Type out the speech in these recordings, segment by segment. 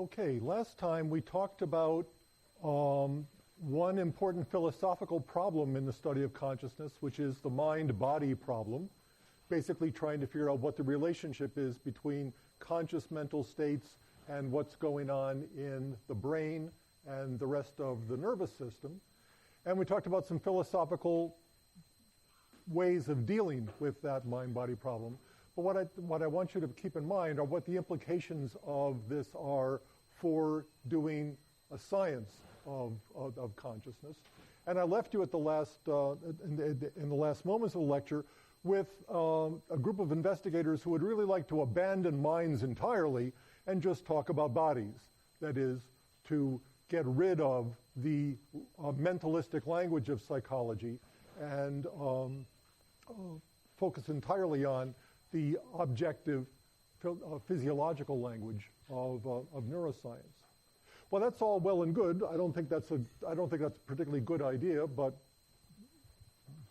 Okay, last time we talked about one important philosophical problem in the study of consciousness, which is the mind-body problem, basically trying to figure out what the relationship is between conscious mental states and what's going on in the brain and the rest of the nervous system. And we talked about some philosophical ways of dealing with that mind-body problem. But what I want you to keep in mind are what the implications of this are for doing a science of consciousness. And I left you at the last, in the last moments of the lecture with a group of investigators who would really like to abandon minds entirely and just talk about bodies. That is, to get rid of the mentalistic language of psychology and focus entirely on the objective physiological language of neuroscience. Well, that's all well and good. I don't think that's a particularly good idea, but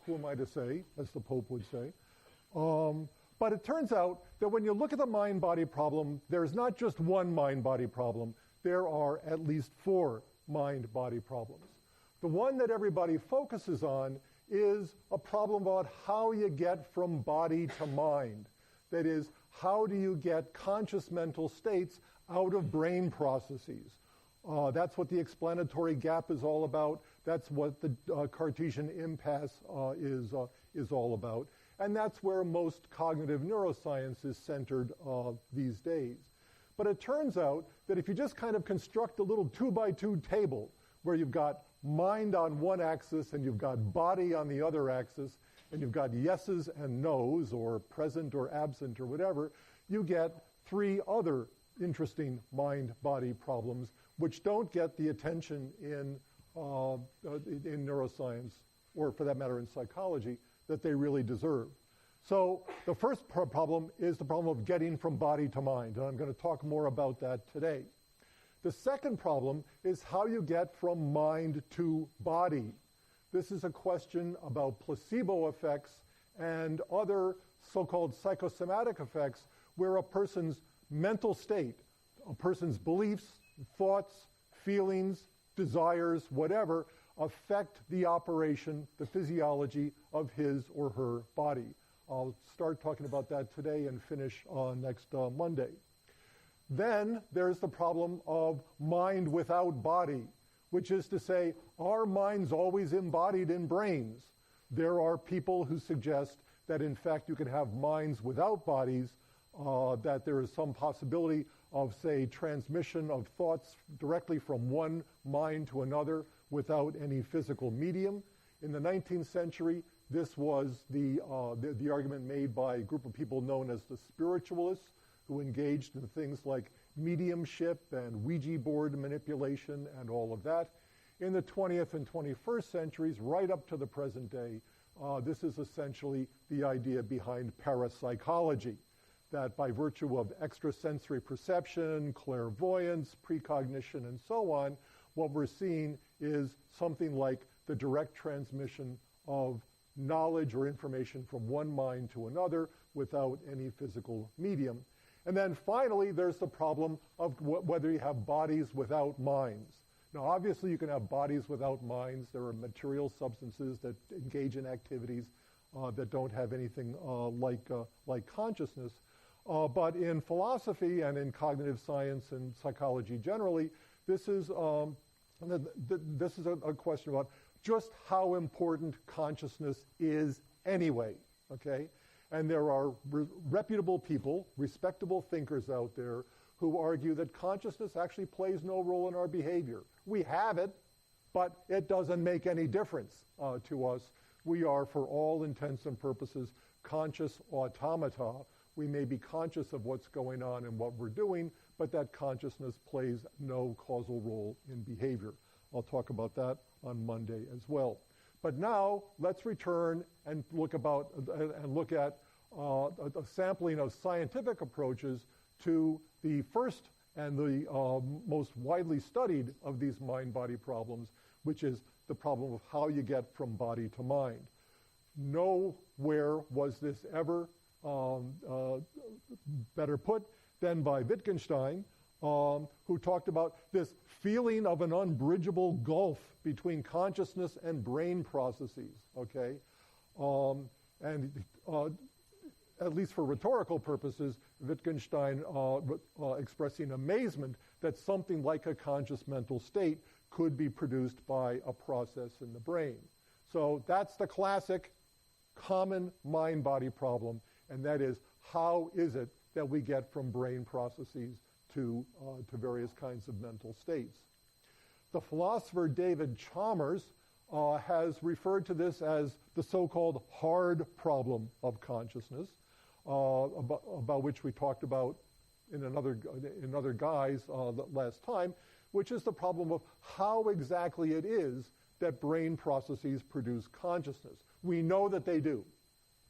who am I to say, as the Pope would say? But it turns out that when you look at the mind-body problem, there's not just one mind-body problem. There are at least 4 mind-body problems. The one that everybody focuses on is a problem about how you get from body to mind. That is, how do you get conscious mental states out of brain processes? That's what the explanatory gap is all about. That's what the Cartesian impasse is all about. And that's where most cognitive neuroscience is centered these days. But it turns out that if you just kind of construct a little 2x2 table where you've got mind on one axis and you've got body on the other axis, and you've got yeses and nos, or present or absent or whatever, you get 3 other interesting mind-body problems which don't get the attention in neuroscience, or for that matter in psychology, that they really deserve. So the first problem is the problem of getting from body to mind, and I'm going to talk more about that today. The second problem is how you get from mind to body. This is a question about placebo effects and other so-called psychosomatic effects where a person's mental state, a person's beliefs, thoughts, feelings, desires, whatever, affect the operation, the physiology of his or her body. I'll start talking about that today and finish next Monday. Then there's the problem of mind without body, which is to say, are minds always embodied in brains? There are people who suggest that in fact you can have minds without bodies, that there is some possibility of, say, transmission of thoughts directly from one mind to another without any physical medium. In the 19th century, this was the argument made by a group of people known as the spiritualists, who engaged in things like mediumship and Ouija board manipulation and all of that. In the 20th and 21st centuries, right up to the present day, this is essentially the idea behind parapsychology, that by virtue of extrasensory perception, clairvoyance, precognition, and so on, what we're seeing is something like the direct transmission of knowledge or information from one mind to another without any physical medium. And then finally, there's the problem of whether you have bodies without minds. Now, obviously, you can have bodies without minds. There are material substances that engage in activities that don't have anything like consciousness. But in philosophy and in cognitive science and psychology generally, this is a question about just how important consciousness is anyway, okay? And there are reputable people, respectable thinkers out there who argue that consciousness actually plays no role in our behavior. We have it, but it doesn't make any difference to us. We are, for all intents and purposes, conscious automata. We may be conscious of what's going on and what we're doing, but that consciousness plays no causal role in behavior. I'll talk about that on Monday as well. But now let's return and look at a sampling of scientific approaches to the first and the most widely studied of these mind-body problems, which is the problem of how you get from body to mind. Nowhere was this ever better put than by Wittgenstein, who talked about this feeling of an unbridgeable gulf between consciousness and brain processes, okay? And at least for rhetorical purposes, Wittgenstein expressing amazement that something like a conscious mental state could be produced by a process in the brain. So that's the classic common mind-body problem, and that is, how is it that we get from brain processes to various kinds of mental states? The philosopher David Chalmers has referred to this as the so-called hard problem of consciousness, about which we talked about in another guise last time, which is the problem of how exactly it is that brain processes produce consciousness. We know that they do.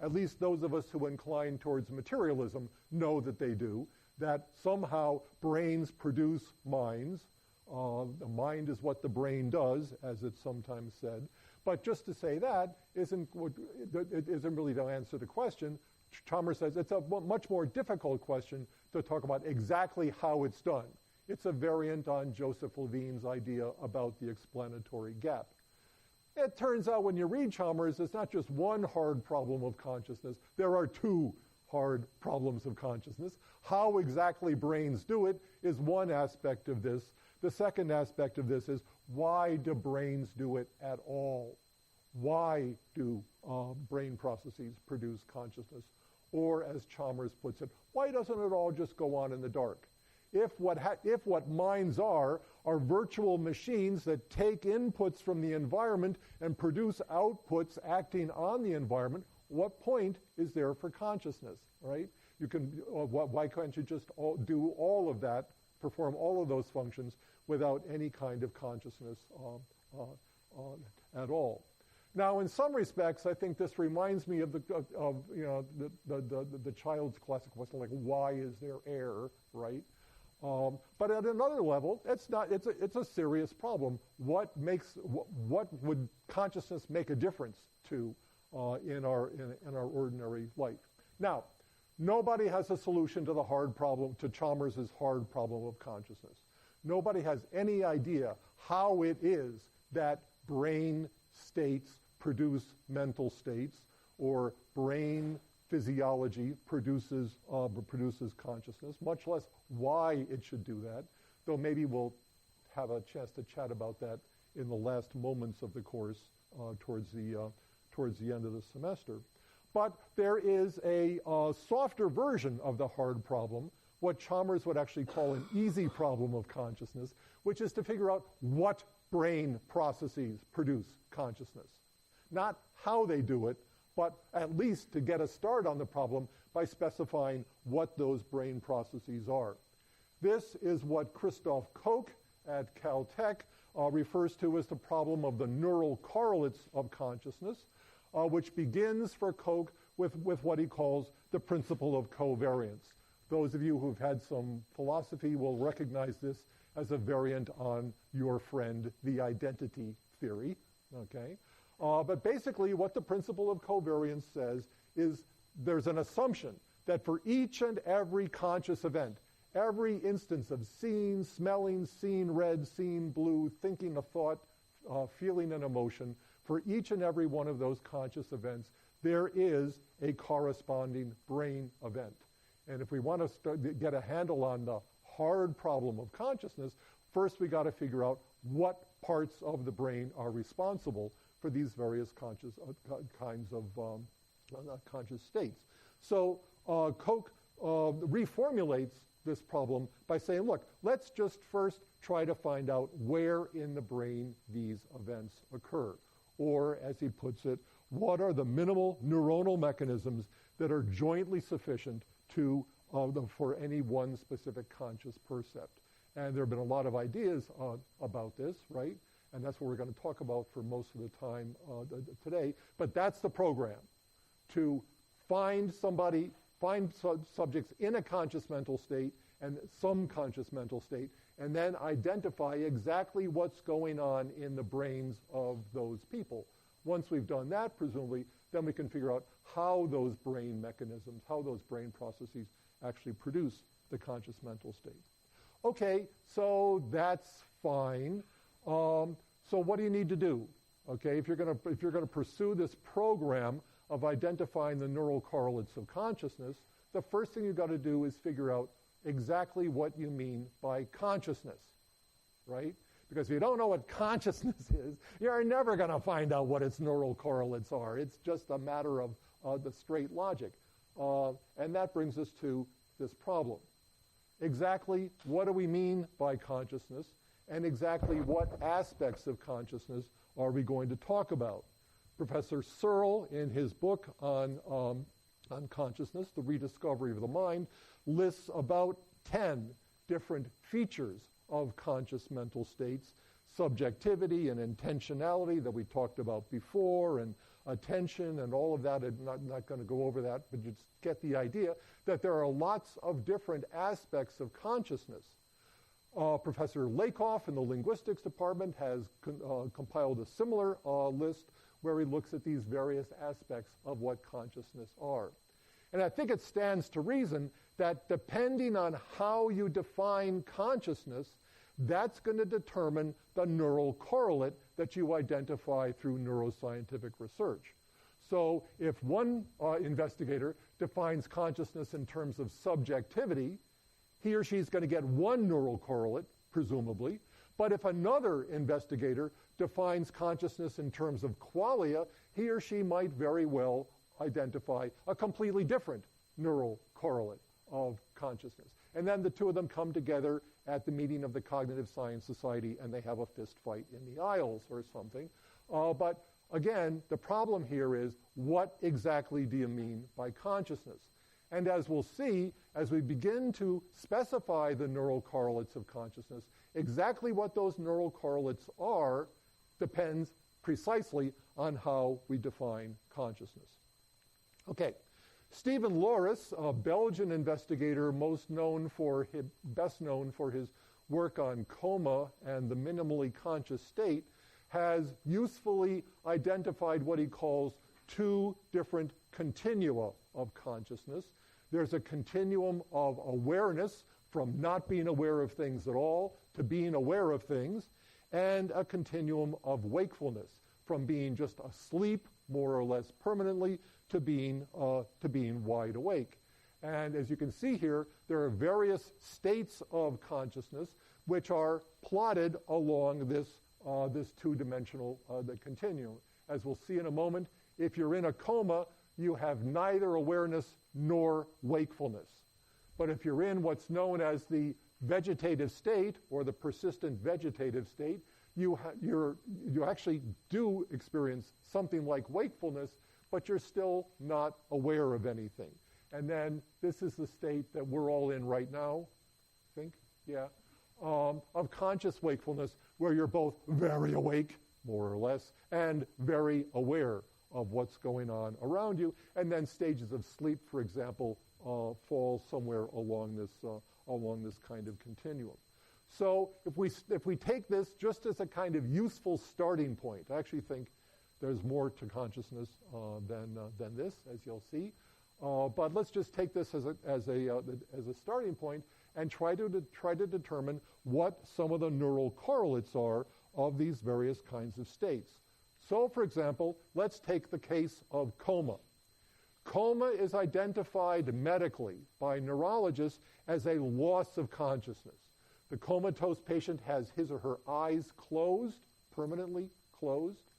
At least those of us who incline towards materialism know that they do, that somehow brains produce minds. The mind is what the brain does, as it's sometimes said. But just to say that isn't really to answer the question. Chalmers says it's a much more difficult question to talk about exactly how it's done. It's a variant on Joseph Levine's idea about the explanatory gap. It turns out when you read Chalmers, it's not just one hard problem of consciousness. There are two hard problems of consciousness. How exactly brains do it is one aspect of this. The second aspect of this is, why do brains do it at all? Why do brain processes produce consciousness? Or, as Chalmers puts it, why doesn't it all just go on in the dark? If what minds are virtual machines that take inputs from the environment and produce outputs acting on the environment, what point is there for consciousness, right? You can, why can't you just do all of that, perform all of those functions without any kind of consciousness at all? Now, in some respects, I think this reminds me of the child's classic question, like, why is there air, right? But at another level, it's a serious problem. What would consciousness make a difference to in our ordinary life? Now, nobody has a solution to the hard problem, to Chalmers' hard problem of consciousness. Nobody has any idea how it is that brain states produce mental states, or brain physiology produces consciousness, much less why it should do that, though maybe we'll have a chance to chat about that in the last moments of the course towards the end of the semester. But there is a softer version of the hard problem, what Chalmers would actually call an easy problem of consciousness, which is to figure out what brain processes produce consciousness. Not how they do it, but at least to get a start on the problem by specifying what those brain processes are. This is what Christoph Koch at Caltech refers to as the problem of the neural correlates of consciousness, which begins for Koch with what he calls the principle of covariance. Those of you who've had some philosophy will recognize this as a variant on your friend, the identity theory, okay? But basically what the principle of covariance says is there's an assumption that for each and every conscious event, every instance of seeing, smelling, seeing red, seeing blue, thinking a thought, feeling an emotion, for each and every one of those conscious events, there is a corresponding brain event. And if we want to get a handle on the hard problem of consciousness, first we got to figure out what parts of the brain are responsible for these various kinds of conscious states. So Koch reformulates this problem by saying, look, let's just first try to find out where in the brain these events occur. Or, as he puts it, what are the minimal neuronal mechanisms that are jointly sufficient for any one specific conscious percept? And there have been a lot of ideas about this, right? And that's what we're going to talk about for most of the time today. But that's the program, to find subjects in a conscious mental state and some conscious mental state, and then identify exactly what's going on in the brains of those people. Once we've done that, presumably, then we can figure out how those brain mechanisms, how those brain processes actually produce the conscious mental state. Okay, so that's fine. So what do you need to do? Okay, if you're going to pursue this program of identifying the neural correlates of consciousness, the first thing you've got to do is figure out exactly what you mean by consciousness, right? Because if you don't know what consciousness is, you're never going to find out what its neural correlates are. It's just a matter of the straight logic. And that brings us to this problem. Exactly what do we mean by consciousness, and exactly what aspects of consciousness are we going to talk about? Professor Searle, in his book on consciousness, The Rediscovery of the Mind, lists about 10 different features of conscious mental states: subjectivity and intentionality that we talked about before, and attention and all of that. I'm not going to go over that, but you just get the idea that there are lots of different aspects of consciousness. Professor Lakoff in the linguistics department has compiled a similar list where he looks at these various aspects of what consciousness are. And I think it stands to reason that depending on how you define consciousness, that's going to determine the neural correlate that you identify through neuroscientific research. So if one investigator defines consciousness in terms of subjectivity, he or she is going to get one neural correlate, presumably. But if another investigator defines consciousness in terms of qualia, he or she might very well identify a completely different neural correlate of consciousness. And then the two of them come together at the meeting of the Cognitive Science Society, and they have a fist fight in the aisles or something. But again, the problem here is, what exactly do you mean by consciousness? And as we'll see, as we begin to specify the neural correlates of consciousness, exactly what those neural correlates are depends precisely on how we define consciousness. Okay, Stephen Loris, a Belgian investigator best known for his work on coma and the minimally conscious state, has usefully identified what he calls two different continua of consciousness. There's a continuum of awareness, from not being aware of things at all to being aware of things, and a continuum of wakefulness, from being just asleep more or less permanently to being wide awake. And as you can see here, there are various states of consciousness which are plotted along this two-dimensional continuum. As we'll see in a moment, if you're in a coma, you have neither awareness nor wakefulness. But if you're in what's known as the vegetative state, or the persistent vegetative state, you actually do experience something like wakefulness, but you're still not aware of anything. And then this is the state that we're all in right now, I think, yeah, of conscious wakefulness, where you're both very awake, more or less, and very aware of what's going on around you. And then stages of sleep, for example, fall somewhere along this kind of continuum. So if we take this just as a kind of useful starting point, I actually think there's more to consciousness than this, as you'll see. But let's just take this as a starting point and try to determine what some of the neural correlates are of these various kinds of states. So, for example, let's take the case of coma. Coma is identified medically by neurologists as a loss of consciousness. The comatose patient has his or her eyes closed, permanently closed,